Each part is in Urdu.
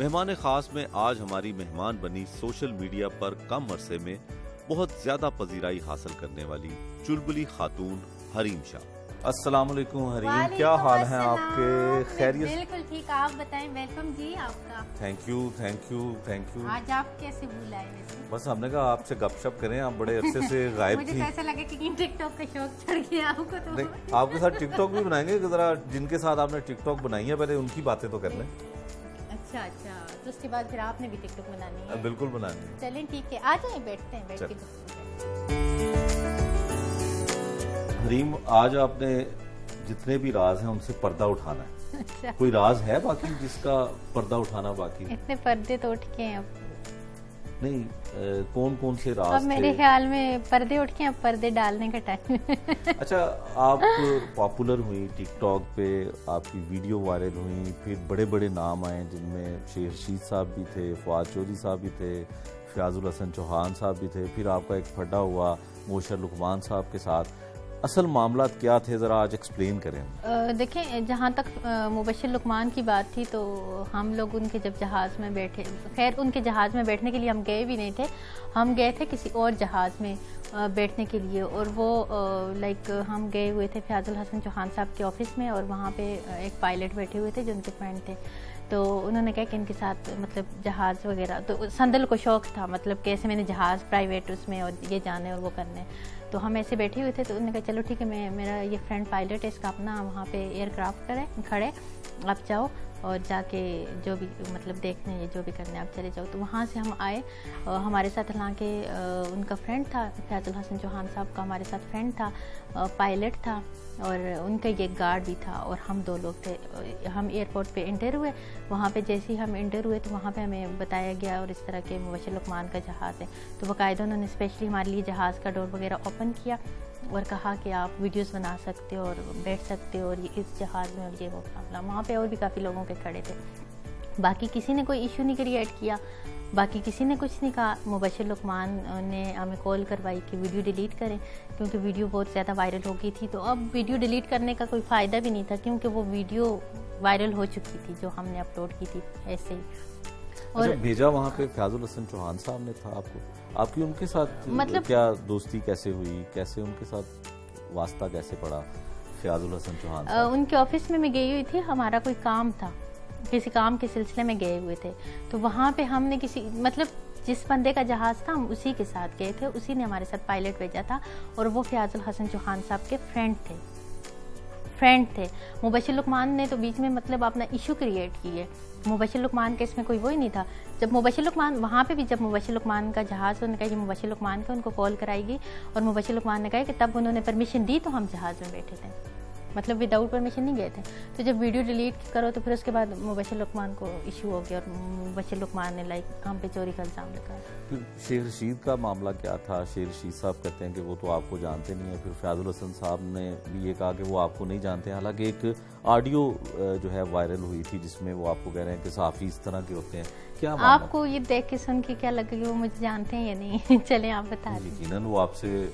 مہمان خاص میں آج ہماری مہمان بنی سوشل میڈیا پر کم عرصے میں بہت زیادہ پذیرائی حاصل کرنے والی چلبلی خاتون حریم شاہ۔ السلام علیکم حریم، کیا حال ہیں آپ کے؟ خیریت؟ بالکل ٹھیک، آپ بتائیں۔ ویلکم جی آپ کا۔ Thank you. آج آپ کیسے بھول آئے ویسے؟ بس ہم نے کہا آپ سے گپ شپ کریں، آپ بڑے عرصے سے غائب تھی۔ مجھے تو ایسا لگا کہ ٹک ٹاک کا شوق چڑھ گیا آپ کو۔ تو آپ کے ساتھ ٹک ٹاک بھی بنائیں گے، ذرا جن کے ساتھ آپ نے ٹک ٹاک بنائی ہے پہلے ان کی باتیں تو کر لیں۔ اچھا، تو اس کے بعد پھر آپ نے بھی ٹک ٹاک بنانی ہے؟ بالکل بنانی ہے۔ چلیں ٹھیک ہے، آ جائیں، بیٹھتے ہیں، بیٹھ کے حریم، آج آپ نے جتنے بھی راز ہیں ان سے پردہ اٹھانا ہے۔ اچھا، کوئی راز ہے باقی جس کا پردہ اٹھانا باقی؟ اتنے پردے تو اٹھ کے ہیں اب نہیں، کون سے راز اب میرے خیال میں پردے اٹھ کے اب پردے ڈالنے کا ٹائم ہے۔ اچھا، آپ پاپولر ہوئی ٹک ٹاک پہ، آپ کی ویڈیو وائرل ہوئی، پھر بڑے بڑے نام آئے جن میں شیر رشید صاحب بھی تھے، فواد چودھری صاحب بھی تھے، فیاض الحسن چوہان صاحب بھی تھے، پھر آپ کا ایک پھڈا ہوا موشر لقمان صاحب کے ساتھ۔ اصل معاملات کیا تھے، ذرا آج ایکسپلین کریں۔ دیکھیں، جہاں تک مبشر لقمان کی بات تھی تو ہم لوگ ان کے جب جہاز میں بیٹھے، خیر ان کے جہاز میں بیٹھنے کے لیے ہم گئے بھی نہیں تھے، ہم گئے تھے کسی اور جہاز میں بیٹھنے کے لیے، اور وہ ہم گئے ہوئے تھے فیاض الحسن چوہان صاحب کے آفس میں، اور وہاں پہ ایک پائلٹ بیٹھے ہوئے تھے جو ان کے فرینڈ تھے، تو انہوں نے کہا کہ ان کے ساتھ مطلب جہاز وغیرہ، تو سندل کو شوق تھا مطلب کہ ایسے میں نے جہاز پرائیویٹ اس میں اور یہ جانے اور وہ کرنے، تو ہم ایسے بیٹھے ہوئے تھے، تو انہوں نے کہا چلو ٹھیک ہے، میرا یہ فرینڈ پائلٹ ہے، اس کا اپنا وہاں پہ ایئر کرافٹ کھڑے، آپ جاؤ اور جا کے جو بھی مطلب دیکھنا ہے جو بھی کرنا ہے آپ چلے جاؤ۔ تو وہاں سے ہم آئے، ہمارے ساتھ حالانکہ ان کا فرینڈ تھا، فیاض الحسن چوہان صاحب کا ہمارے ساتھ فرینڈ تھا، پائلٹ تھا، اور ان کا ایک گارڈ بھی تھا، اور ہم دو لوگ تھے۔ ہم ایئرپورٹ پہ انٹر ہوئے، وہاں پہ جیسے ہی ہم انٹر ہوئے تو وہاں پہ ہمیں بتایا گیا اور اس طرح کے مبشر لقمان کا جہاز ہے، تو باقاعدہ انہوں نے اسپیشلی ہمارے لیے جہاز کا ڈور وغیرہ اوپن کیا اور کہا کہ آپ ویڈیوز بنا سکتے ہو اور بیٹھ سکتے ہو، اور یہ اس جہاز میں، اور یہ وہ معاملہ وہاں پہ اور بھی کافی لوگوں کے کھڑے تھے۔ باقی کسی نے کوئی ایشو نہیں کریٹ کیا، باقی کسی نے کچھ نہیں کہا۔ مبشر لقمان نے ہمیں کال کروائی کہ ویڈیو ڈیلیٹ کریں، کیونکہ ویڈیو بہت زیادہ وائرل ہو گئی تھی، تو اب ویڈیو ڈیلیٹ کرنے کا کوئی فائدہ بھی نہیں تھا، کیونکہ وہ ویڈیو وائرل ہو چکی تھی جو ہم نے اپلوڈ کی تھی ایسے ہی۔ اور بھیجا وہاں پہ فیاض الحسن چوہان صاحب نے تھا آپ کو، آپ کی ان کے ساتھ مطلب کیا دوستی کیسے ہوئی، کیسے ان کے ساتھ واسطہ کیسے پڑا فیاض الحسن چوہان صاحب؟ ان کے آفس میں گئی ہوئی تھی، ہمارا کوئی کام تھا، کسی کام کے سلسلے میں گئے ہوئے تھے، تو وہاں پہ ہم نے کسی مطلب جس بندے کا جہاز تھا ہم اسی کے ساتھ گئے تھے، اسی نے ہمارے ساتھ پائلٹ بھیجا تھا، اور وہ فیاض الحسن چوہان صاحب کے فرینڈ تھے۔ مبشر لقمان نے تو بیچ میں مطلب اپنا ایشو کریٹ کی ہے، مبشر لقمان کے اس میں کوئی وہی نہیں تھا۔ جب مبشر لقمان وہاں پہ بھی، جب مبشر لقمان کا جہاز، انہوں نے کہا کہ مبشر لقمان کا، ان کو کال کرائی گئی، اور مبشر لقمان نے کہا کہ تب انہوں نے پرمیشن دی تو ہم جہاز میں بیٹھے تھے، مطلب وداؤٹ پرمیشن نہیں گئے تھے۔ تو جب ویڈیو ڈیلیٹ کرو تو پھر اس کے بعد مبشر لقمان کو ایشو ہو گیا، اور مبشر لقمان نے ہم پہ چوری کا الزام لگایا۔ پھر شیر رشید کا معاملہ کیا تھا؟ شیر رشید صاحب کہتے ہیں کہ وہ تو آپ کو جانتے نہیں ہیں، پھر فیاض الحسن صاحب نے بھی یہ کہا کہ وہ آپ کو نہیں جانتے، حالانکہ ایک آڈیو جو ہے وائرل ہوئی تھی جس میں وہ آپ کو کہہ رہے ہیں کہ صحافی اس طرح کے ہوتے ہیں۔ کیا آپ کو یہ دیکھ کے سن کے کیا لگے کہ وہ مجھے جانتے ہیں یا نہیں؟ چلیں آپ بتا دیں۔ یقیناً وہ آپ سے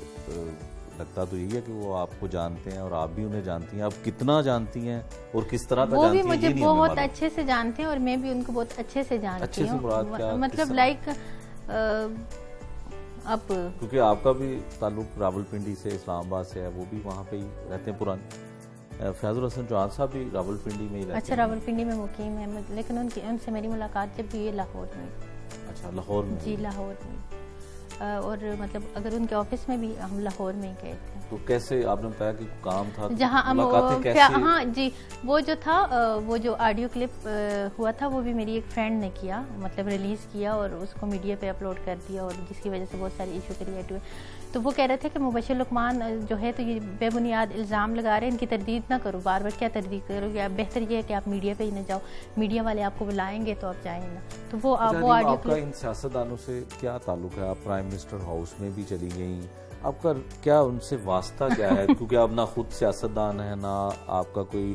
لگتا تو یہی ہے کہ وہ آپ کو جانتے ہیں اور آپ بھی انہیں جانتی ہیں، آپ کتنا جانتی ہیں اور کس طرح کا جانتی ہیں؟ وہ بھی مجھے بہت اچھے سے جانتے ہیں اور میں بھی ان کو بہت اچھے سے جانتی ہوں، مطلب لائک اب کیونکہ آپ کا بھی تعلق راولپنڈی سے، اسلام آباد سے ہے، وہ بھی وہاں پہ ہی رہتے ہیں پرانے۔ فیاض الحسن چوہان صاحب بھی راولپنڈی میں ہی رہتے ہیں؟ اچھا، راولپنڈی میں مقیم ہے، لیکن ان سے میری ملاقات جب بھی لاہور میں۔ اچھا، لاہور میں؟ جی، لاہور میں، اور مطلب اگر ان کے آفس میں بھی ہم لاہور میں ہی گئے تھے۔ تو کیسے آپ نے بتایا کہ کام تھا جہاں ہاں جی، وہ جو تھا، وہ جو آڈیو کلپ ہوا تھا وہ بھی میری ایک فرینڈ نے کیا، مطلب ریلیز کیا اور اس کو میڈیا پہ اپلوڈ کر دیا، اور جس کی وجہ سے بہت سارے ایشو کریٹ ہوئے۔ تو وہ کہہ رہے تھے کہ مبشر لقمان جو ہے تو یہ بے بنیاد الزام لگا رہے ہیں، ان کی تردید نہ کرو، بار بار کیا تردید کرو گے، بہتر یہ ہے کہ آپ میڈیا پہ ہی نہ جاؤ، میڈیا والے آپ کو بلائیں گے تو آپ جائیں نا۔ تو وہ آڈیو آپ کا ان سیاستدانوں سے کیا تعلق ہے؟ آپ پرائم منسٹر ہاؤس میں بھی چلی گئیں، آپ کا کیا ان سے واسطہ کیا ہے؟ کیونکہ آپ نہ خود سیاستدان ہیں، نہ آپ کا کوئی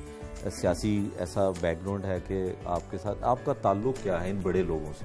سیاسی ایسا بیک گراؤنڈ ہے کہ آپ کے ساتھ آپ کا تعلق کیا ہے ان بڑے لوگوں سے؟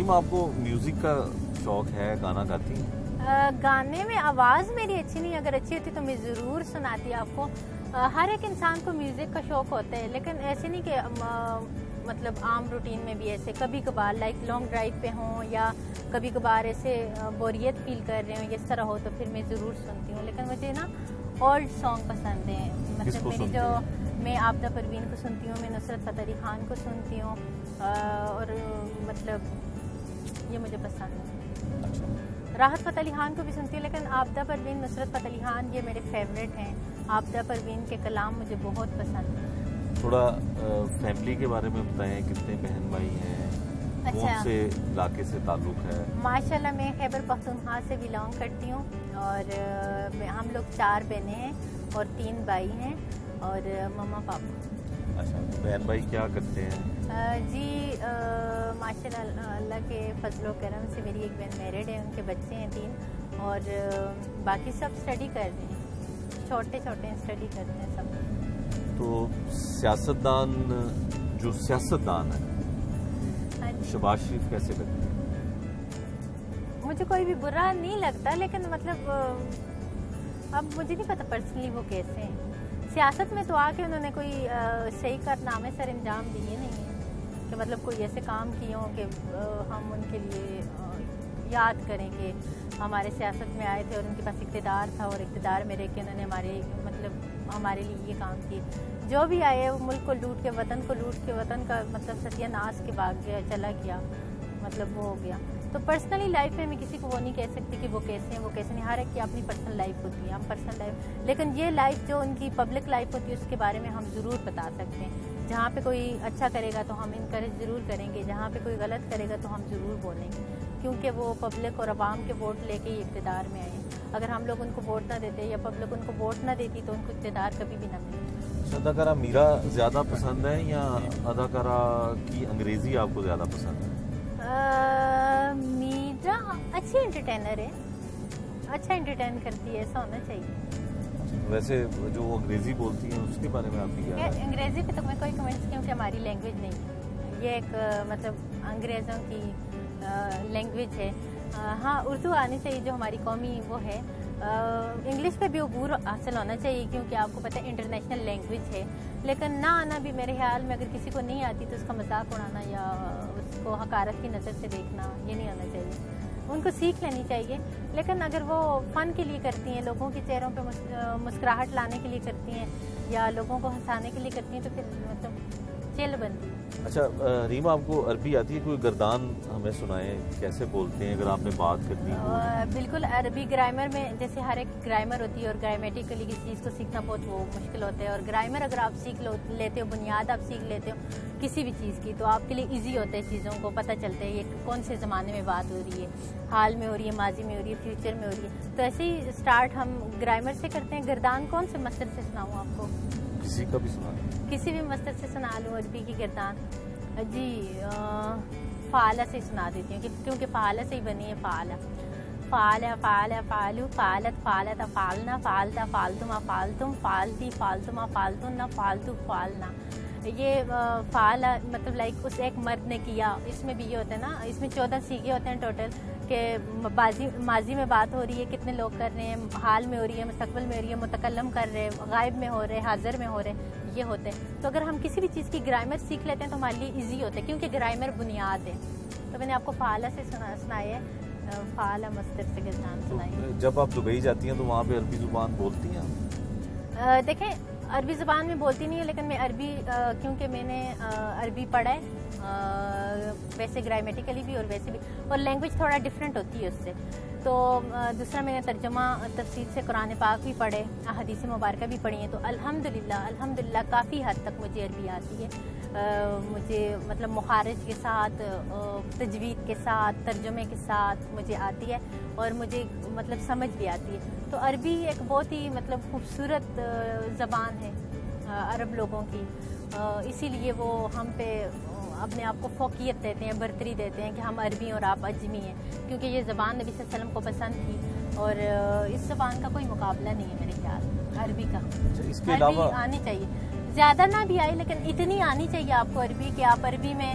ریم آپ کو میوزک کا شوق ہے, گانا گاتی ہیں؟ گانے میں آواز میری اچھی نہیں, اگر اچھی ہوتی تو میں ضرور سناتی آپ کو. ہر ایک انسان کو میوزک کا شوق ہوتا ہے, لیکن ایسے نہیں کہ مطلب عام روٹین میں بھی ایسے کبھی کبھار لائک لانگ ڈرائیو پہ ہوں یا کبھی کبھار ایسے بوریت فیل کر رہے ہوں, اس طرح ہو تو پھر میں ضرور سنتی ہوں. لیکن مجھے نا اولڈ سانگ پسند ہیں. مطلب میری جو میں آبدہ پروین کو سنتی ہوں, میں نصرت فتح علی خان کو سنتی ہوں, اور مطلب یہ مجھے پسند ہے. راحت فتح علی خان کو بھی سنتی ہوں, لیکن آبدہ پروین, نصرت فتح علی خان یہ میرے فیوریٹ ہیں. آبدہ پروین کے کلام مجھے بہت پسند ہیں. تھوڑا فیملی کے بارے میں بتائیں, کتنے بہن بھائی ہیں, کون سے علاقے سے تعلق ہے؟ ماشاءاللہ میں خیبر پختونخوا سے بلانگ کرتی ہوں, اور ہم لوگ 4 بہنیں ہیں اور 3 بھائی ہیں, اور مما پاپا. اچھا, بہن بھائی کیا کرتے ہیں؟ جی ماشاءاللہ اللہ کے فضل و کرم سے میری ایک بہن میرڈ ہے, ان کے بچے ہیں 3, اور باقی سب اسٹڈی کر رہے ہیں, چھوٹے چھوٹے اسٹڈی کرتے ہیں سب. تو سیاستدان ہے شہباز شریف کیسے لگتے ہیں؟ مجھے کوئی بھی برا نہیں لگتا, لیکن مطلب اب مجھے نہیں پتا پرسنلی وہ کیسے ہیں. سیاست میں تو آ کے انہوں نے کوئی صحیح کارنامے سر انجام دیے نہیں ہیں کہ مطلب کوئی ایسے کام کیے ہوں کہ ہم ان کے لیے یاد کریں کہ ہمارے سیاست میں آئے تھے اور ان کے پاس اقتدار تھا, اور اقتدار میں رہ کے انہوں نے ہمارے لیے یہ کام کیے. جو بھی آئے وہ ملک کو لوٹ کے, وطن کا مطلب ستیہ ناش کے بھاگ گیا, چلا گیا, مطلب وہ ہو گیا. تو پرسنلی لائف میں کسی کو وہ نہیں کہہ سکتی کہ وہ کیسے ہیں, وہ کیسے نہیں. ہر ایک کی اپنی پرسنل لائف ہوتی ہے, ہم پرسنل لائف, لیکن یہ لائف جو ان کی پبلک لائف ہوتی ہے اس کے بارے میں ہم ضرور بتا سکتے ہیں. جہاں پہ کوئی اچھا کرے گا تو ہم انکریج ضرور کریں گے, جہاں پہ کوئی غلط کرے گا تو ہم ضرور بولیں گے, کیونکہ وہ پبلک اور عوام کے ووٹ لے کے ہی اقتدار میں آئے. اگر ہم لوگ ان کو ووٹ نہ دیتے یا پبلک ان کو ووٹ نہ دیتی تو ان کو اقتدار کبھی بھی نہ ملتی. اداکارہ میرا زیادہ پسند ہے یا اداکارہ کی انگریزی آپ کو زیادہ پسند ہے؟ میرا اچھی انٹرٹینر ہے, اچھا انٹرٹین کرتی ہے, ایسا ہونا چاہیے. ویسے جو وہ انگریزی بولتی ہیں اس کے بارے میں آپ کی کیا ہے؟ انگریزی پہ تو میں کوئی کمنٹس, کیونکہ ہماری لینگویج نہیں ہے, یہ ایک مطلب انگریزوں کی لینگویج ہے. ہاں اردو آنی چاہیے جو ہماری قومی وہ ہے. انگلش پہ بھی عبور حاصل ہونا چاہیے, کیونکہ آپ کو پتہ ہے انٹرنیشنل لینگویج ہے, لیکن نہ آنا بھی میرے خیال میں, اگر کسی کو نہیں آتی تو اس کا مذاق اڑانا یا اس کو حقارت کی نظر سے دیکھنا, یہ نہیں ہونا چاہیے. ان کو سیکھ لینی چاہیے, لیکن اگر وہ فن کے لیے کرتی ہیں, لوگوں کے چہروں پہ مسکراہٹ لانے کے لیے کرتی ہیں یا لوگوں کو ہنسانے کے لیے کرتی ہیں تو پھر مطلب چل بنتی ہے. اچھا ریم, آپ کو عربی آتی ہے؟ کوئی گردان ہمیں سنائیں, کیسے بولتے ہیں اگر آپ نے بات کرنی ہو؟ بالکل, عربی گرامر میں جیسے ہر ایک گرامر ہوتی ہے, اور گرامیٹیکلی کسی چیز کو سیکھنا بہت وہ مشکل ہوتا ہے, اور گرامر اگر آپ سیکھ لیتے ہو, بنیاد آپ سیکھ لیتے ہو کسی بھی چیز کی, تو آپ کے لیے ایزی ہوتا ہے, چیزوں کو پتہ چلتا ہے یہ کون سے زمانے میں بات ہو رہی ہے, حال میں ہو رہی ہے, ماضی میں ہو رہی ہے, فیوچر میں ہو رہی ہے. تو ایسے ہی اسٹارٹ ہم گرامر سے کرتے ہیں. گردان کون سے مصدر سے سناؤں آپ کو؟ کسی کا بھی سنا, کسی بھی مصدر سے سنا لوں عربی کی گردان. جی فعالہ سے سنا دیتی ہوں, کیونکہ فعالہ سے ہی بنی ہے. فعالہ فعالو فعالت فعالت فعلنا فعلتا فعلتما فعلتم فعلتی فعلتما فعلتن فعلتو فعلنا. یہ فعالہ مطلب لائک اس ایک مرد نے کیا. اس میں بھی یہ ہوتا ہے نا, اس میں 14 سیغے ہوتے ہیں ٹوٹل, کہ ماضی میں بات ہو رہی ہے, کتنے لوگ کر رہے ہیں, حال میں ہو رہی ہے, مستقبل میں ہو رہی ہے, متکلم کر رہے ہیں, غائب میں ہو رہے ہیں, حاضر میں ہو رہے ہیں, یہ ہوتے ہیں. تو اگر ہم کسی بھی چیز کی گرامر سیکھ لیتے ہیں تو ہمارے لیے ایزی ہوتا ہے, کیونکہ گرامر بنیاد ہے. تو میں نے آپ کو فعالہ سے سنائی ہے, فعالہ مصدر سے گردان سنائی ہے. جب آپ دبئی جاتی ہیں تو وہاں پہ عربی زبان بولتی ہیں؟ دیکھیں عربی زبان میں بولتی نہیں ہے, لیکن میں عربی کیونکہ میں نے عربی پڑھا ہے, ویسے گرامیٹیکلی بھی اور ویسے بھی, اور لینگویج تھوڑا ڈفرینٹ ہوتی ہے اس سے. تو دوسرا میں نے ترجمہ تفسیر سے قرآن پاک بھی پڑھے, احادیث مبارکہ بھی پڑھی ہیں, تو الحمدللہ کافی حد تک مجھے عربی آتی ہے. مجھے مطلب مخارج کے ساتھ, تجوید کے ساتھ, ترجمے کے ساتھ مجھے آتی ہے, اور مجھے مطلب سمجھ بھی آتی ہے. تو عربی ایک بہت ہی مطلب خوبصورت زبان ہے عرب لوگوں کی, اسی لیے وہ ہم پہ اپنے آپ کو فوقیت دیتے ہیں, برتری دیتے ہیں کہ ہم عربی ہیں اور آپ اجمی ہیں, کیونکہ یہ زبان نبی صلی اللہ علیہ وسلم کو پسند تھی, اور اس زبان کا کوئی مقابلہ نہیں ہے میرے خیال عربی کا. اس کے علاوہ عربی آنی چاہیے, زیادہ نہ بھی آئی لیکن اتنی آنی چاہیے آپ کو عربی, کہ آپ عربی میں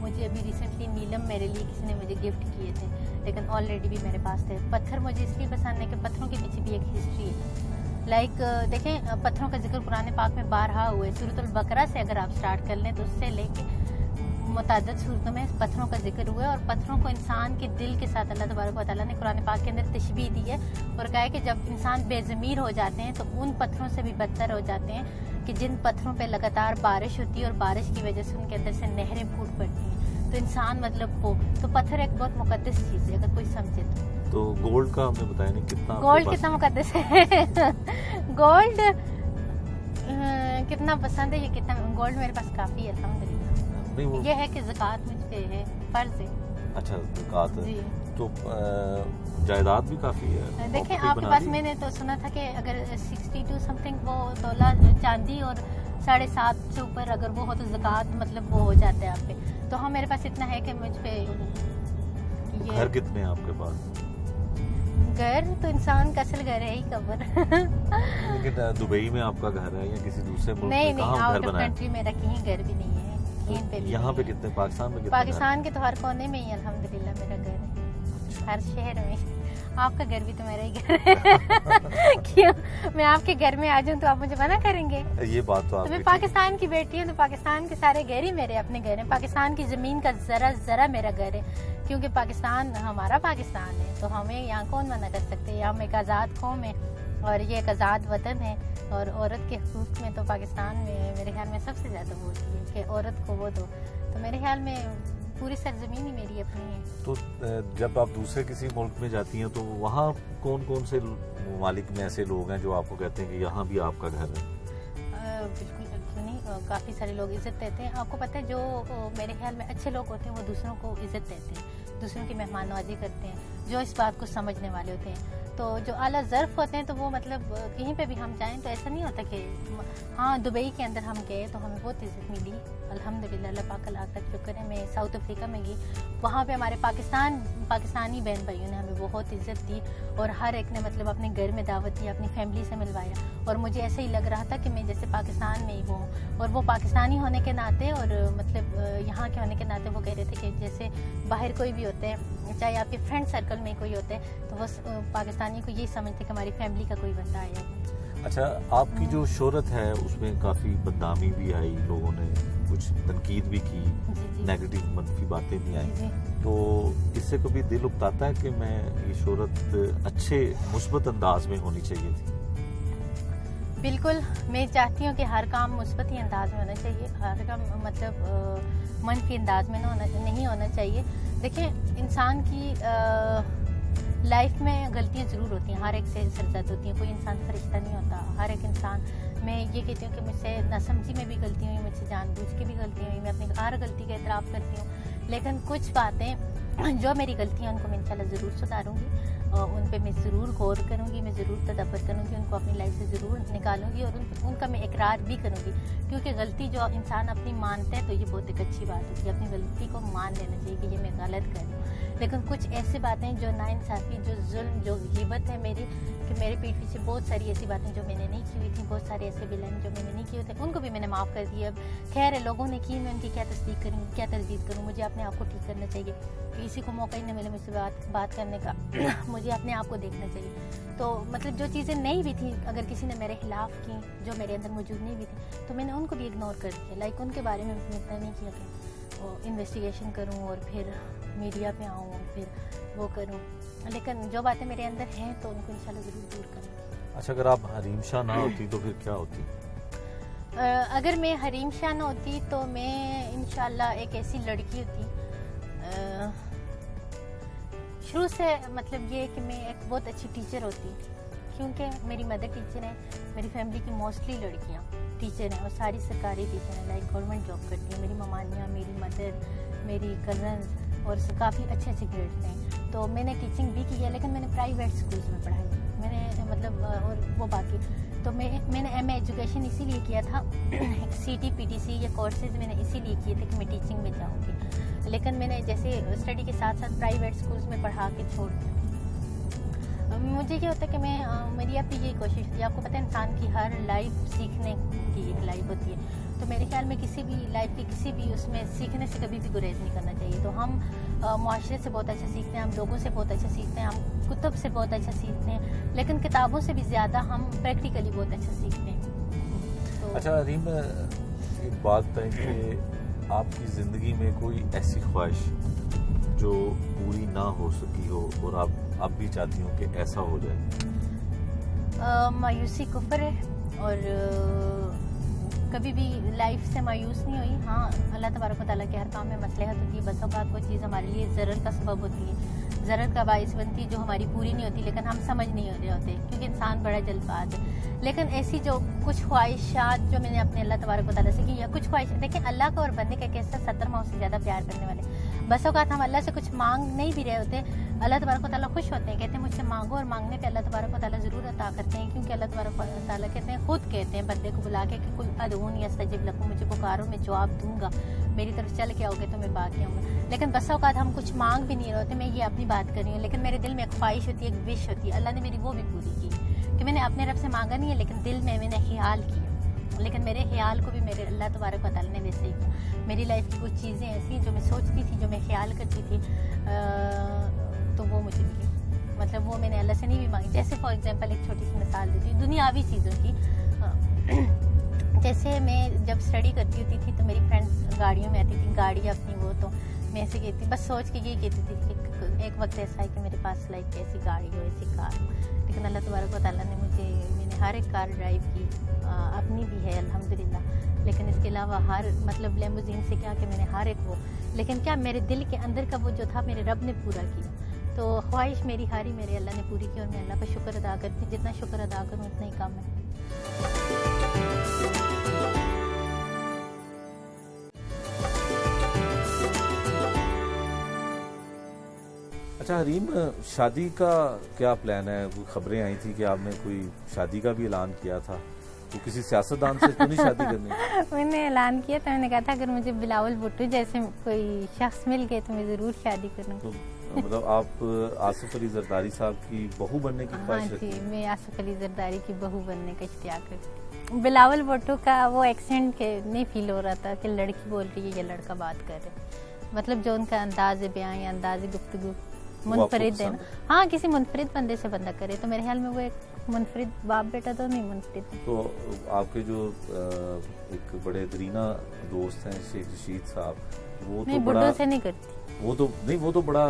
مجھے ابھی ریسنٹلی نیلم میرے لیے کسی نے مجھے گفٹ کیے تھے، لیکن آلریڈی بھی میرے پاس تھے. پتھر مجھے اس لیے پسند ہے کہ پتھروں کے پیچھے بھی ایک ہسٹری ہے. لائک دیکھیں پتھروں کا ذکر قرآن پاک میں بارہا ہوا ہے. سورۃ البقرہ سے اگر آپ سٹارٹ کر لیں تو اس سے لے کے متعدد صورتوں میں پتھروں کا ذکر ہوا ہے، اور پتھروں کو انسان کے دل کے ساتھ اللہ تبارک و تعالیٰ نے قرآن پاک کے اندر تشبیہ دی ہے اور کہا ہے کہ جب انسان بے ضمیر ہو جاتے ہیں تو ان پتھروں سے بھی بدتر ہو جاتے ہیں کہ جن پتھروں پہ لگاتار بارش ہوتی ہے اور بارش کی وجہ سے ان کے اندر سے نہریں پھوٹ پڑتی ہیں. تو انسان مطلب وہ تو پتھر ایک بہت مقدس چیز ہے اگر کوئی سمجھے تو گولڈ کا ہمیں بتایا نہیں کتنا گولڈ کتنا مقدس ہے. گولڈ کتنا پسند ہے، یہ کتنا گولڈ میرے پاس کافی ہے الحمدللہ. یہ ہے کہ زکوٰۃ مجھ پہ ہے، فرض ہے. اچھا زکوٰۃ ہے جی. تو جائیداد بھی کافی ہے. دیکھیں آپ کے پاس میں نے تو سنا تھا کہ اگر 62 سم تھنگ وہ تولہ چاندی اور 7.5 سے اوپر اگر وہ ہو تو زکوٰۃ مطلب وہ ہو جاتا ہے آپ پہ. تو ہاں میرے پاس اتنا ہے کہ مجھ پہ یہ. گھر کتنے ہیں آپ کے پاس؟ گھر تو انسان کا اصل گھر ہے ہی قبر. لیکن دبئی میں آپ کا گھر ہے یا کسی دوسرے ملک میں؟ نہیں آؤٹ آف کنٹری میرا کہیں گھر بھی نہیں ہے. یہاں پہ کتنے؟ پاکستان میں کتنے؟ پاکستان کے تو ہر کونے میں ہی الحمدللہ میرا گھر ہے، ہر شہر میں. آپ کا گھر بھی تو میرا ہی گھر ہے. کیوں میں آپ کے گھر میں آ جاؤں تو آپ مجھے منع کریں گے؟ یہ بات تو میں پاکستان کی بیٹی ہوں تو پاکستان کے سارے گھر ہی میرے اپنے گھر ہیں. پاکستان کی زمین کا ذرا میرا گھر ہے، کیونکہ پاکستان ہمارا پاکستان ہے. تو ہمیں یہاں کون منع کر سکتے ہیں؟ ہم ایک آزاد قوم ہے اور یہ ایک آزاد وطن ہے، اور عورت کے حقوق میں تو پاکستان میں میرے خیال میں سب سے زیادہ وہ ہوتی ہے کہ عورت کو وہ دو. تو میرے خیال میں پوری سرزمین ہی میری اپنی ہے. تو جب آپ دوسرے کسی ملک میں جاتی ہیں تو وہاں کون کون سے ممالک میں ایسے لوگ ہیں جو آپ کو کہتے ہیں کہ یہاں بھی آپ کا گھر ہے؟ بالکل کیوں نہیں، کافی سارے لوگ عزت دیتے ہیں. آپ کو پتہ ہے جو میرے خیال میں اچھے لوگ ہوتے ہیں وہ دوسروں کو عزت دیتے ہیں، دوسروں کی مہمان نوازی کرتے ہیں، جو اس بات کو سمجھنے والے ہوتے ہیں. تو جو اعلیٰ ظرف ہوتے ہیں تو وہ مطلب کہیں پہ بھی ہم جائیں تو ایسا نہیں ہوتا کہ ہاں دبئی کے اندر ہم گئے تو ہمیں بہت عزت ملی الحمدللہ. اللہ پاک کا لاکھ لاکھ شکر ہے. میں ساؤتھ افریقہ میں گئی، وہاں پہ ہمارے پاکستانی بہن بھائیوں نے ہمیں بہت عزت دی اور ہر ایک نے مطلب اپنے گھر میں دعوت دی، اپنی فیملی سے ملوایا. اور مجھے ایسے ہی لگ رہا تھا کہ میں جیسے پاکستان میں ہی ہوں. اور وہ پاکستانی ہونے کے ناطے اور مطلب یہاں کے ہونے کے ناطے وہ کہہ رہے تھے کہ جیسے باہر کوئی بھی ہوتے ہیں، چاہے آپ کے فرینڈ سرکل میں کوئی ہوتے ہیں تو وہ پاکستانی کو یہی سمجھتے کہ ہماری فیملی کا کوئی بندہ آیا ہے. اچھا آپ کی جو شہرت ہے اس میں کافی بدنامی بھی آئی، لوگوں نے کچھ تنقید بھی کی، نیگیٹو منفی باتیں بھی آئیں. تو اس سے کبھی دل اکتاتا ہے کہ میں یہ شہرت اچھے مثبت انداز میں ہونی چاہیے تھی؟ بالکل میں چاہتی ہوں کہ ہر کام مثبت ہی انداز میں ہونا چاہیے، ہر کام مطلب منفی انداز میں نہیں ہونا چاہیے. دیکھیں انسان کی لائف میں غلطیاں ضرور ہوتی ہیں، ہر ایک سے سرزد ہوتی ہیں، کوئی انسان فرشتہ نہیں ہوتا. ہر ایک انسان، میں یہ کہتی ہوں کہ مجھ سے ناسمجھی میں بھی غلطی ہوئی، مجھ سے جان بوجھ کے بھی غلطی ہوئی، میں اپنی ہر غلطی کا اعتراف کرتی ہوں. لیکن کچھ باتیں جو میری غلطی ہیں ان کو میں انشاءاللہ ضرور سدھاروں گی، ان پہ میں ضرور غور کروں گی، میں ضرور تدبر کروں گی، ان کو اپنی لائف سے ضرور نکالوں گی اور ان کا میں اقرار بھی کروں گی. کیونکہ غلطی جو انسان اپنی مانتا ہے تو یہ بہت ایک اچھی بات ہوتی ہے. اپنی غلطی کو مان لینا چاہیے کہ یہ میں غلط کر رہی ہوں. لیکن کچھ ایسی باتیں جو ناانصافی، جو ظلم، جو غیبت ہے میری، کہ میرے پیٹ پیچھے بہت ساری ایسی باتیں جو میں نے نہیں کی ہوئی تھیں، بہت سارے ایسے بلائن جو میں نے نہیں کیے ہوتے، ان کو بھی میں نے معاف کر دیا. اب خیر ہے لوگوں نے کی، میں ان کی کیا تصدیق کروں، کیا تردید کروں. مجھے اپنے آپ کو ٹھیک کرنا چاہیے. کسی کو موقع ہی نہ ملے مجھ سے بات کرنے کا، مجھے اپنے آپ کو دیکھنا چاہیے. تو مطلب جو چیزیں نہیں بھی تھیں اگر کسی نے میرے خلاف کی، جو میرے اندر موجود نہیں بھی تھی، تو میں نے ان کو بھی اگنور کر دیا. لائک ان کے بارے میں اتنا نہیں کیا کہ انویسٹیگیشن کروں اور پھر میڈیا پہ آؤں اور پھر وہ کروں. لیکن جو باتیں میرے اندر ہیں تو ان کو انشاءاللہ ضرور دور کروں. اچھا اگر آپ حریم شاہ نہ ہوتی تو پھر کیا ہوتی؟ اگر میں حریم شاہ نہ ہوتی تو میں انشاءاللہ ایک ایسی لڑکی ہوتی، شروع سے مطلب یہ کہ میں ایک بہت اچھی ٹیچر ہوتی، کیونکہ میری مدر ٹیچر ہیں، میری فیملی کی موسٹلی لڑکیاں ٹیچر ہیں اور ساری سرکاری ٹیچر ہیں، لائک گورنمنٹ جاب کرتی ہیں. میری ممانیاں، میری مدر، میری کزنز اور کافی اچھے گریڈ ہیں. تو میں نے ٹیچنگ بھی کی ہے لیکن میں نے پرائیویٹ اسکولس میں پڑھائی. میں نے مطلب اور وہ باقی تو میں نے ایم اے ایجوکیشن اسی لیے کیا تھا، C T P T C یہ کورسز میں نے اسی لیے کیے تھے کہ میں ٹیچنگ میں جاؤں گی. لیکن میں نے جیسے اسٹڈی کے ساتھ ساتھ پرائیویٹ اسکولس میں پڑھا کے چھوڑ دیا. مجھے یہ ہوتا ہے کہ میری اپنی یہی کوشش ہوتی ہے. آپ کو پتہ ہے انسان کی ہر لائف سیکھنے کی ایک لائف ہوتی ہے, تو میرے خیال میں کسی بھی لائف کی کسی بھی اس میں سیکھنے سے کبھی بھی گریز نہیں کرنا چاہیے. تو ہم معاشرے سے بہت اچھا سیکھتے ہیں, ہم لوگوں سے بہت اچھا سیکھتے ہیں, ہم کتب سے بہت اچھا سیکھتے ہیں, لیکن کتابوں سے بھی زیادہ ہم پریکٹیکلی بہت اچھا سیکھتے ہیں. اچھا حریم, ایک بات ہے کہ آپ کی زندگی میں کوئی ایسی خواہش جو پوری نہ ہو سکی ہو اور آپ اب بھی چاہتی ہوں کہ ایسا ہو جائے؟ مایوسی کفر ہے, اور کبھی بھی لائف سے مایوس نہیں ہوئی. ہاں, اللہ تبارک و تعالیٰ کے ہر کام میں مصلحت ہوتی ہے. بس اوقات وہ چیز ہمارے لیے ضرر کا سبب ہوتی ہے, ضرر کا باعث بنتی ہے, جو ہماری پوری نہیں ہوتی, لیکن ہم سمجھ نہیں رہے ہوتے کیونکہ انسان بڑا جلد باز ہے. لیکن ایسی جو کچھ خواہشات جو میں نے اپنے اللہ تبارک و تعالیٰ سے کی, یا کچھ خواہش, دیکھیں اللہ کا اور بندے کا کیسا 70 ماہ سے زیادہ پیار کرنے والے. بس اوقات ہم اللہ سے کچھ مانگ نہیں بھی رہے ہوتے, اللہ تبارک و تعالیٰ خوش ہوتے ہیں, کہتے ہیں مجھ سے مانگو, اور مانگنے پہ اللہ تبارک و تعالیٰ ضرور عطا کرتے ہیں, کیونکہ اللہ تبارک و تعالیٰ کہتے ہیں, خود کہتے ہیں بندے کو بلا کے کہ کل ادعونی استجب لکم, مجھے پکارو میں جواب دوں گا, میری طرف چل کے آؤ گے تو میں باقی آؤں گا. لیکن بس اوقات ہم کچھ مانگ بھی نہیں رہے ہوتے. میں یہ اپنی بات کر رہی ہوں, لیکن میرے دل میں ایک خواہش ہوتی ہے, ایک وش ہوتی ہے. اللہ نے میری وہ بھی پوری کی کہ میں نے اپنے رب سے مانگا نہیں ہے, لیکن دل میں نے خیال کیا, لیکن میرے خیال کو بھی میرے اللہ تبارک و تعالیٰ نے ویسے ہی کیا. میری لائف کی کچھ چیزیں ایسی ہیں جو میں سوچتی تھی, جو میں خیال کرتی تھی, تو وہ مجھے ملی. مطلب وہ میں نے اللہ سے نہیں بھی مانگی. جیسے فار ایگزامپل ایک چھوٹی سی مثال دیتی ہوں دنیاوی چیزوں کی. جیسے میں جب اسٹڈی کرتی ہوتی تھی تو میری فرینڈس گاڑیوں میں آتی تھیں, گاڑی اپنی وہ, تو میں ایسے کہتی, بس سوچ کے یہی کہتی تھی کہ ایک وقت ایسا ہے کہ میرے پاس لائک ایسی گاڑی ہو, ایسی کار ہو. لیکن اللہ تبارک و تعالیٰ نے میں نے ہر ایک کار ڈرائیو کی, اپنی بھی ہے الحمدللہ, لیکن اس کے علاوہ مطلب لیموزین سے کیا کہ میں نے ہر ایک وہ, لیکن کیا میرے دل کے اندر کا وہ جو تھا میرے رب نے پورا کیا. تو خواہش میری ہاری میرے اللہ نے پوری کی, اور میں اللہ کا شکر ادا کرتی ہوں. جتنا شکر ادا کروں اتنا ہی کم ہے. اچھا حریم, شادی کا کیا پلان ہے؟ کوئی خبریں آئی تھی کہ آپ نے کوئی شادی کا بھی اعلان کیا تھا, تو کسی سیاستدان سے تو نہیں شادی کرنی؟ میں نے اعلان کیا تھا, میں نے کہا تھا اگر مجھے بلاول بھٹو جیسے کوئی شخص مل گئے تو میں ضرور شادی کروں. تو مطلب آپ آصف علی زرداری صاحب کی بہو بننے کی خواہش رکھتی ہیں؟ ہاں جی, میں آصف علی زرداری کی بہو بننے کا اشتیاق رکھتی ہوں. بلاول بھٹو کا وہ ایکسینٹ کے نہیں فیل ہو رہا تھا کہ لڑکی بول رہی ہے یا لڑکا بات کر رہے, مطلب جو ان کا انداز بیاں یا انداز گفتگو منفرد ہے نا. ہاں, کسی منفرد بندے سے بندہ کرے تو میرے خیال میں وہ ایک منفرد باپ بیٹا تو نہیں منفرد. تو آپ کے جو ایک بڑے درینا دوست ہیں شیخ رشید صاحب, وہ تو بڑوں سے نہیں کرتی, وہ تو بڑا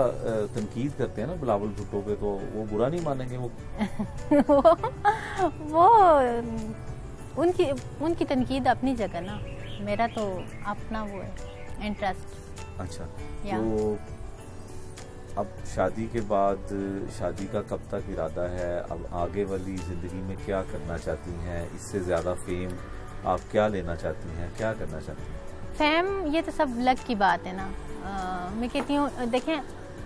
تنقید کرتے ہیں نا بلاول بھٹو پہ, تو وہ برا نہیں مانیں گے؟ وہ ان کی تنقید اپنی جگہ نا, میرا تو اپنا وہ ہے انٹرسٹ. اچھا, تو اب شادی کے بعد شادی کا کب تک ارادہ ہے؟ اب آگے والی زندگی میں کیا کرنا چاہتی ہیں؟ اس سے زیادہ فیم آپ کیا لینا چاہتی ہیں, کیا کرنا چاہتی ہیں؟ فیم یہ تو سب لگ کی بات ہے نا. میں کہتی ہوں دیکھیں,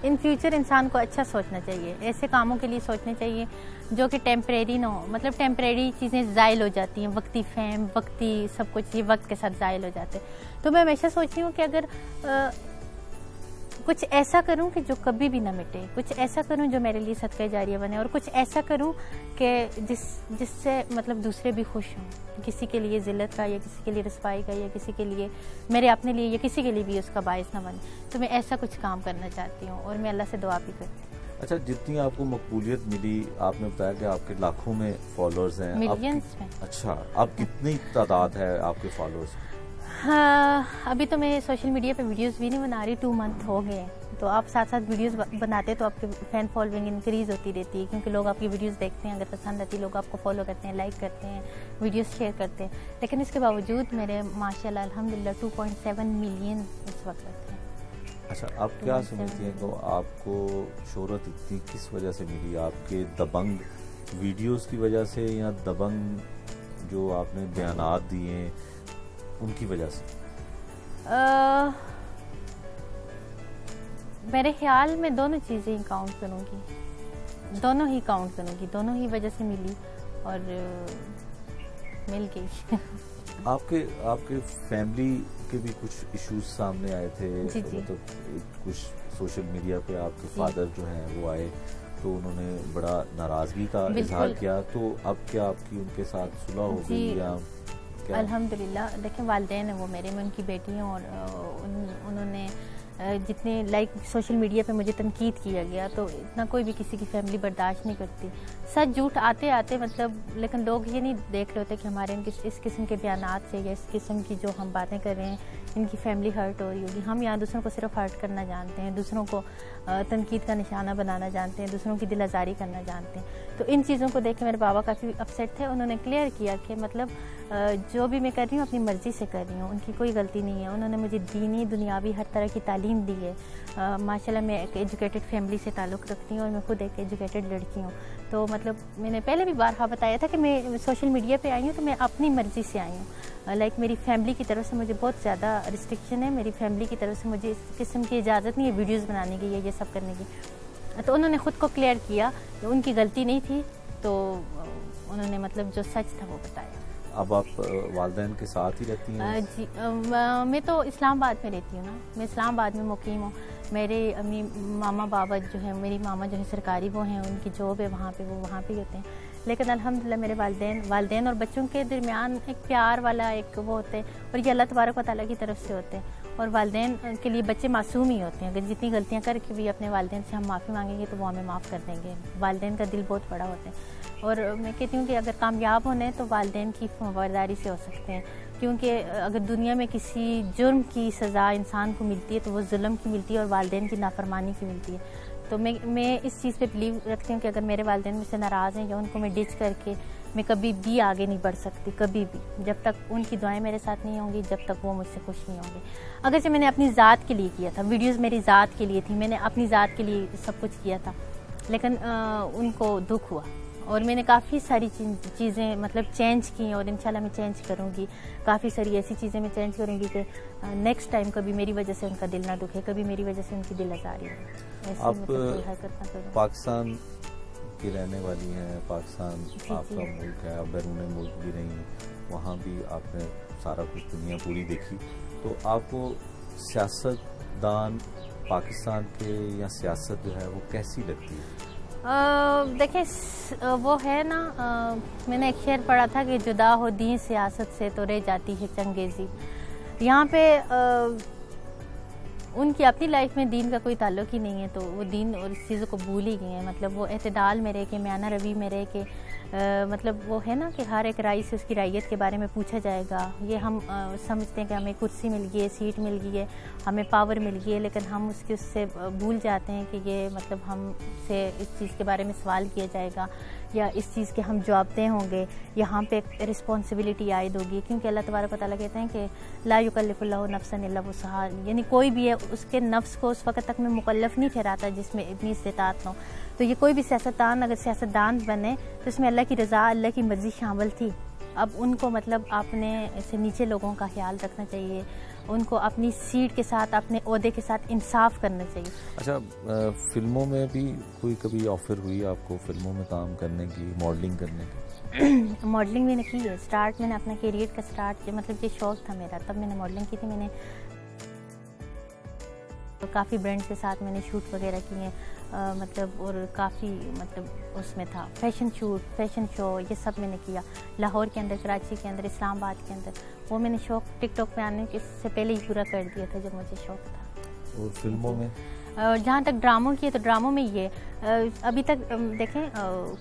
ان فیوچر انسان کو اچھا سوچنا چاہیے, ایسے کاموں کے لیے سوچنا چاہیے جو کہ ٹیمپریری نہ ہو. مطلب ٹیمپریری چیزیں زائل ہو جاتی ہیں, وقتی فیم, وقتی سب کچھ یہ وقت کے ساتھ زائل ہو جاتے. تو میں ہمیشہ سوچتی ہوں کہ اگر کچھ ایسا کروں کہ جو کبھی بھی نہ مٹے, کچھ ایسا کروں جو میرے لیے صدقہ جاریہ بنے, اور کچھ ایسا کروں کہ جس سے مطلب دوسرے بھی خوش ہوں, کسی کے لیے ذلت کا یا کسی کے لیے رسوائی کا یا کسی کے لیے میرے اپنے لیے یا کسی کے لیے بھی اس کا باعث نہ بنے. تو میں ایسا کچھ کام کرنا چاہتی ہوں, اور میں اللہ سے دعا بھی کرتی ہوں. اچھا, جتنی آپ کو مقبولیت ملی, آپ نے بتایا کہ آپ کے لاکھوں میں فالوورز ہیں, ملینز میں. اچھا, اب کتنی تعداد ہے آپ کے فالوورز؟ ہاں, ابھی تو میں سوشل میڈیا پہ ویڈیوز بھی نہیں بنا رہی, 2 منتھ ہو گئے ہیں. تو آپ ساتھ ساتھ ویڈیوز بناتے تو آپ کی فین فالوئنگ انکریز ہوتی رہتی ہے, کیونکہ لوگ آپ کی ویڈیوز دیکھتے ہیں, اگر پسند آتی لوگ آپ کو فالو کرتے ہیں, لائک کرتے ہیں, ویڈیوز شیئر کرتے ہیں. لیکن اس کے باوجود میرے ماشاءاللہ الحمدللہ 2.7 ملین اس وقت ہیں. اچھا, آپ کیا سمجھتی ہیں کہ آپ کو شہرت اتنی کس وجہ سے ملی؟ آپ کے دبنگ ویڈیوز کی وجہ سے, یا دبنگ جو آپ نے بیانات دیے ان کی وجہ سے؟ میرے خیال میں دونوں چیزیں کاؤنٹ کروں گی, دونوں ہی وجہ سے ملی اور مل گئی. آپ کے فیملی کے بھی کچھ ایشوز سامنے آئے تھے, جی جی. مطلب کچھ سوشل میڈیا پہ آپ کے فادر جو ہیں وہ آئے تو انہوں نے بڑا ناراضگی کا اظہار کیا، تو اب کیا آپ کی ان کے ساتھ صلح ہو گئی یا کیا؟ الحمدللہ دیکھیں والدین ہیں وہ میرے، میں ان کی بیٹی ہوں، اور انہوں نے جتنے سوشل میڈیا پہ مجھے تنقید کیا گیا تو اتنا کوئی بھی کسی کی فیملی برداشت نہیں کرتی. سچ جھوٹ آتے آتے مطلب، لیکن لوگ یہ نہیں دیکھ رہے ہوتے کہ ہمارے اس قسم کے بیانات سے یا اس قسم کی جو ہم باتیں کر رہے ہیں ان کی فیملی ہرٹ ہو رہی ہوگی. ہم یہاں دوسروں کو صرف ہرٹ کرنا جانتے ہیں، دوسروں کو تنقید کا نشانہ بنانا جانتے ہیں، دوسروں کی دل آزاری کرنا جانتے ہیں. تو ان چیزوں کو دیکھ کے میرے بابا کافی اپسیٹ تھے. انہوں نے کلیئر کیا کہ مطلب جو بھی میں کر رہی ہوں اپنی مرضی سے کر رہی ہوں، ان کی کوئی غلطی نہیں ہے. انہوں نے مجھے دینی دنیاوی ہر طرح کی تعلیم دی ہے. ماشاءاللہ میں ایک ایجوکیٹڈ فیملی سے تعلق رکھتی ہوں اور میں خود ایک ایجوکیٹڈ لڑکی ہوں. تو مطلب میں نے پہلے بھی بارہا بتایا تھا کہ میں سوشل میڈیا پہ آئی ہوں تو میں اپنی مرضی سے آئی ہوں. لائک میری فیملی کی طرف سے مجھے بہت زیادہ ریسٹرکشن ہے. میری فیملی کی طرف سے مجھے اس قسم کی اجازت نہیں ہے ویڈیوز بنانے کی یا یہ سب کرنے کی. تو انہوں نے خود کو کلیئر کیا کہ ان کی غلطی نہیں تھی، تو انہوں نے مطلب جو سچ تھا وہ بتایا. اب آپ والدین کے ساتھ ہی رہتی ہیں؟ جی میں تو اسلام آباد میں رہتی ہوں نا، میں اسلام آباد میں مقیم ہوں. میرے امی ماما بابا جو ہیں، میری ماما جو ہے سرکاری وہ ہیں، ان کی جاب ہے وہاں پہ، وہ وہاں پہ ہی ہوتے ہیں. لیکن الحمدللہ میرے والدین اور بچوں کے درمیان ایک پیار والا ایک وہ ہوتے ہیں، اور یہ اللہ تبارک و تعالیٰ کی طرف سے ہوتے ہیں. اور والدین کے لیے بچے معصوم ہی ہوتے ہیں. اگر جتنی غلطیاں کر کے بھی اپنے والدین سے ہم معافی مانگیں گے تو وہ ہمیں معاف کر دیں گے. والدین کا دل بہت بڑا ہوتا ہے. اور میں کہتی ہوں کہ اگر کامیاب ہونے تو والدین کی فرمانبرداری سے ہو سکتے ہیں، کیونکہ اگر دنیا میں کسی جرم کی سزا انسان کو ملتی ہے تو وہ ظلم کی ملتی ہے اور والدین کی نافرمانی کی ملتی ہے. تو میں اس چیز پہ بلیو رکھتی ہوں کہ اگر میرے والدین مجھ سے ناراض ہیں یا ان کو میں ڈچ کر کے میں کبھی بھی آگے نہیں بڑھ سکتی، کبھی بھی، جب تک ان کی دعائیں میرے ساتھ نہیں ہوں گی، جب تک وہ مجھ سے خوش نہیں ہوں گے. اگرچہ میں نے اپنی ذات کے لیے کیا تھا، ویڈیوز میری ذات کے لیے تھی، میں نے اپنی ذات کے لیے سب کچھ کیا تھا، لیکن ان کو دکھ ہوا. اور میں نے کافی ساری چیزیں مطلب چینج کی، اور انشاءاللہ میں چینج کروں گی. کافی ساری ایسی چیزیں میں چینج کروں گی کہ نیکسٹ ٹائم کبھی میری وجہ سے ان کا دل نہ دکھے، کبھی میری وجہ سے ان کی دل آزاری ہو. آپ پاکستان کی رہنے والی ہیں، پاکستان آپ کا ملک ہے، آپ بیرون ملک بھی رہی، وہاں بھی آپ نے سارا کچھ دنیا پوری دیکھی. تو آپ کو سیاست دان پاکستان کے یا سیاست جو ہے وہ کیسی لگتی ہے؟ دیکھیں وہ ہے نا، میں نے ایک شعر پڑھا تھا کہ جدا ہو دین سیاست سے تو رہ جاتی ہے چنگیزی. یہاں پہ ان کی اپنی لائف میں دین کا کوئی تعلق ہی نہیں ہے، تو وہ دین اور اس چیزوں کو بھول ہی گئے ہیں. مطلب وہ اعتدال میں رہ کے، میانہ روی میں رہ کے، مطلب وہ ہے نا کہ ہر ایک رائی سے اس کی رعیت کے بارے میں پوچھا جائے گا. یہ ہم سمجھتے ہیں کہ ہمیں کرسی مل گئی ہے، سیٹ مل گئی ہے، ہمیں پاور مل گئی ہے، لیکن ہم اس سے بھول جاتے ہیں کہ یہ مطلب ہم سے اس چیز کے بارے میں سوال کیا جائے گا، یا اس چیز کے ہم جواب دہ ہوں گے. یہاں پہ ایک رسپانسبلٹی عائد ہوگی، کیونکہ اللہ تبارک و تعالیٰ کہتے ہیں کہ لا یکلف اللہ نفسا الا وسعہا، یعنی کوئی بھی ہے اس کے نفس کو اس وقت تک میں مکلف نہیں ٹھہراتا جس میں اتنی استطاعت نہ ہو. تو یہ کوئی بھی سیاستدان اگر سیاستدان بنے تو اس میں اللہ کی رضا، اللہ کی مرضی شامل تھی. اب ان کو مطلب اپنے سے نیچے لوگوں کا خیال رکھنا چاہیے، ان کو اپنی سیٹ کے ساتھ، اپنے عہدے کے ساتھ انصاف کرنا چاہیے. اچھا، فلموں میں بھی کوئی کبھی آفر ہوئی آپ کو فلموں میں کام کرنے کی، ماڈلنگ کرنے کی؟ ماڈلنگ میں نے کی ہے. اسٹارٹ میں نے اپنا کیریئر کا اسٹارٹ مطلب یہ شوق تھا میرا، تب میں نے ماڈلنگ کی تھی. میں نے کافی برانڈ کے ساتھ میں نے شوٹ وغیرہ کیے ہیں، مطلب اور کافی مطلب اس میں تھا فیشن شوٹ، فیشن شو، یہ سب میں نے کیا. لاہور کے اندر، کراچی کے اندر، اسلام آباد کے اندر. وہ میں نے شوق ٹک ٹاک پہ آنے سے پہلے ہی پورا کر دیا تھا جب مجھے شوق تھا. اور فلموں میں جہاں تک ڈراموں کی ہے تو ڈراموں میں یہ ابھی تک دیکھیں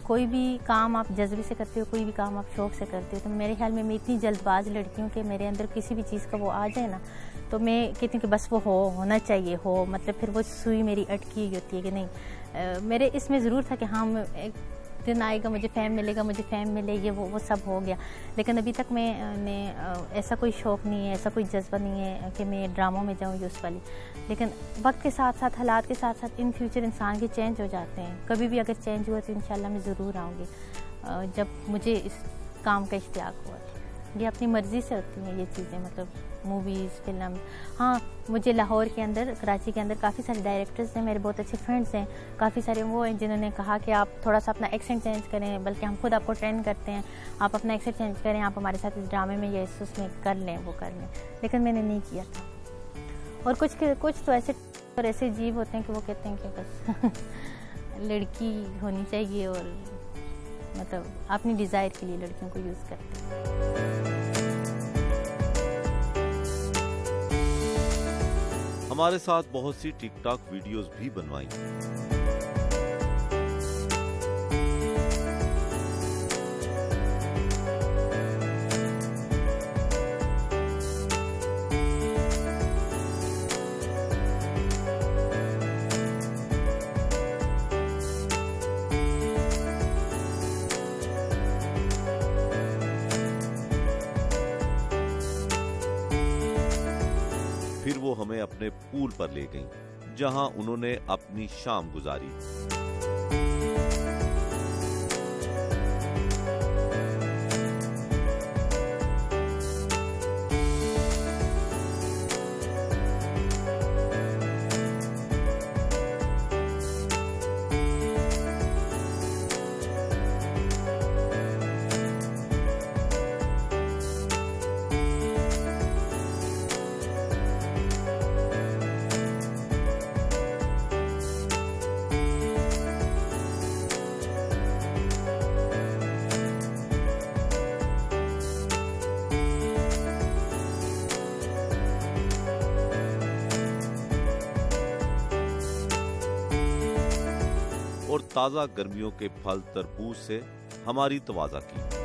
کوئی بھی کام آپ جذبے سے کرتے ہو، کوئی بھی کام آپ شوق سے کرتے ہو، تو میرے خیال میں اتنی جلد باز لڑکی ہوں کہ میرے اندر کسی بھی چیز کا وہ آ جائے نا تو میں کہتی ہوں کہ بس وہ ہونا چاہیے ہو. مطلب پھر وہ سوئی میری اٹکی ہوتی ہے کہ نہیں. میرے اس میں ضرور تھا کہ ہاں ایک دن آئے گا مجھے فیم ملے گا، مجھے فیم ملے، یہ وہ سب ہو گیا. لیکن ابھی تک میں نے ایسا کوئی شوق نہیں ہے، ایسا کوئی جذبہ نہیں ہے کہ میں ڈراموں میں جاؤں یا اس والی. لیکن وقت کے ساتھ ساتھ، حالات کے ساتھ ساتھ ان فیوچر انسان کے چینج ہو جاتے ہیں. کبھی بھی اگر چینج ہوا تو انشاءاللہ میں ضرور آؤں گی جب مجھے اس کام کا اشتیاق ہوا. یہ اپنی مرضی سے ہوتی ہیں یہ چیزیں، مطلب موویز، فلم. ہاں مجھے لاہور کے اندر، کراچی کے اندر کافی سارے ڈائریکٹرز ہیں، میرے بہت اچھے فرینڈس ہیں. کافی سارے وہ ہیں جنہوں نے کہا کہ آپ تھوڑا سا اپنا ایکسنٹ چینج کریں، بلکہ ہم خود آپ کو ٹرین کرتے ہیں، آپ اپنا ایکسنٹ چینج کریں، آپ ہمارے ساتھ اس ڈرامے میں یا اس میں کر لیں، وہ کر لیں. لیکن میں نے نہیں کیا تھا. اور کچھ تو ایسے عجیب ہوتے ہیں کہ وہ کہتے ہیں کہ بس لڑکی ہونی چاہیے اور مطلب اپنی ڈیزائر کے لیے لڑکیوں کو یوز کرتے ہیں. ہمارے ساتھ بہت سی ٹک ٹاک ویڈیوز بھی بنوائی. پھر وہ ہمیں اپنے پول پر لے گئیں جہاں انہوں نے اپنی شام گزاری. اور تازہ گرمیوں کے پھل تربوز سے ہماری توازہ کی.